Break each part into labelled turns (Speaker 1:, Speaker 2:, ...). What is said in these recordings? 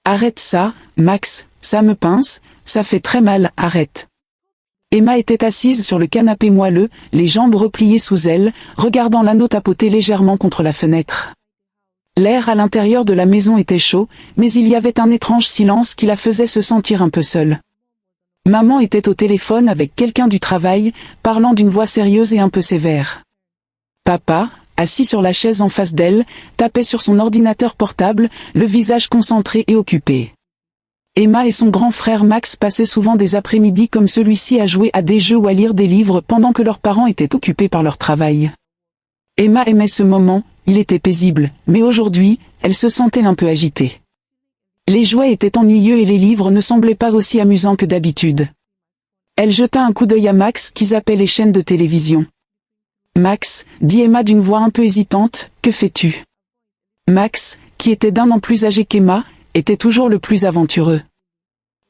Speaker 1: Arrête ça, Max, ça me pince, ça fait très mal, arrête. Emma était assise sur le canapé moelleux, les jambes repliées sous elle, regardant l'anneau tapoter légèrement contre la fenêtre. L'air à l'intérieur de la maison était chaud, mais il y avait un étrange silence qui la faisait se sentir un peu seule. Maman était au téléphone avec quelqu'un du travail, parlant d'une voix sérieuse et un peu sévère. Papa, assis sur la chaise en face d'elle, tapait sur son ordinateur portable, le visage concentré et occupé. Emma et son grand frère Max passaient souvent des après-midi comme celui-ci à jouer à des jeux ou à lire des livres pendant que leurs parents étaient occupés par leur travail. Emma aimait ce moment, il était paisible, mais aujourd'hui, elle se sentait un peu agitée. Les jouets étaient ennuyeux et les livres ne semblaient pas aussi amusants que d'habitude. Elle jeta un coup d'œil à Max qui zappait les chaînes de télévision. « Max, » dit Emma d'une voix un peu hésitante, « que fais-tu » Max, qui était d'1 an plus âgé qu'Emma, était toujours le plus aventureux.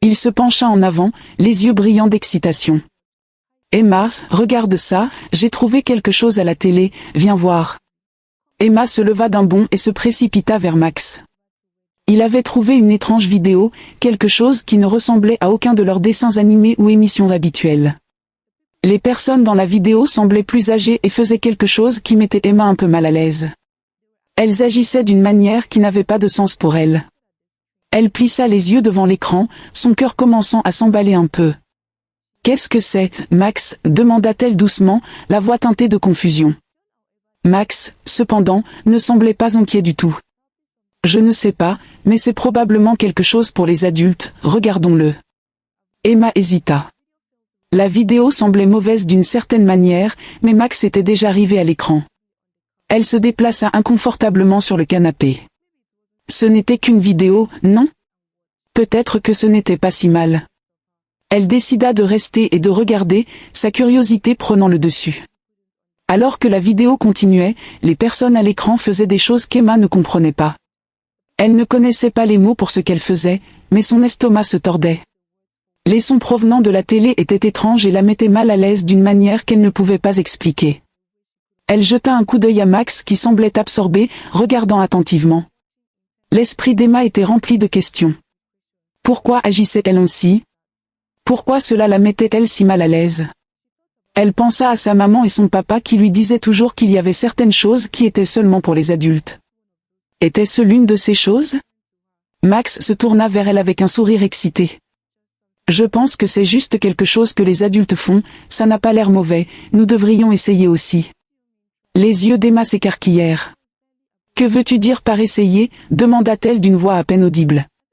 Speaker 1: Il se pencha en avant, les yeux brillants d'excitation. « Emma, regarde ça, j'ai trouvé quelque chose à la télé, viens voir. » Emma se leva d'un bond et se précipita vers Max. Il avait trouvé une étrange vidéo, quelque chose qui ne ressemblait à aucun de leurs dessins animés ou émissions habituelles. Les personnes dans la vidéo semblaient plus âgées et faisaient quelque chose qui mettait Emma un peu mal à l'aise. Elles agissaient d'une manière qui n'avait pas de sens pour elle. Elle plissa les yeux devant l'écran, son cœur commençant à s'emballer un peu. « Qu'est-ce que c'est, Max » demanda-t-elle doucement, la voix teintée de confusion. Max, cependant, ne semblait pas inquiet du tout. « Je ne sais pas, mais c'est probablement quelque chose pour les adultes, regardons-le. » Emma hésita. La vidéo semblait mauvaise d'une certaine manière, mais Max était déjà arrivé à l'écran. Elle se déplaça inconfortablement sur le canapé. Ce n'était qu'une vidéo, non? Peut-être que ce n'était pas si mal. Elle décida de rester et de regarder, sa curiosité prenant le dessus. Alors que la vidéo continuait, les personnes à l'écran faisaient des choses qu'Emma ne comprenait pas. Elle ne connaissait pas les mots pour ce qu'elle faisait, mais son estomac se tordait. Les sons provenant de la télé étaient étranges et la mettaient mal à l'aise d'une manière qu'elle ne pouvait pas expliquer. Elle jeta un coup d'œil à Max qui semblait absorbé, regardant attentivement. L'esprit d'Emma était rempli de questions. Pourquoi agissait-elle ainsi? Pourquoi cela la mettait-elle si mal à l'aise? Elle pensa à sa maman et son papa qui lui disaient toujours qu'il y avait certaines choses qui étaient seulement pour les adultes. Était-ce l'une de ces choses? Max se tourna vers elle avec un sourire excité. Je pense que c'est juste quelque chose que les adultes font, ça n'a pas l'air mauvais, nous devrions essayer aussi. Les yeux d'Emma s'écarquillèrent. Que veux-tu dire par essayer? Demanda-t-elle d'une voix à peine audible.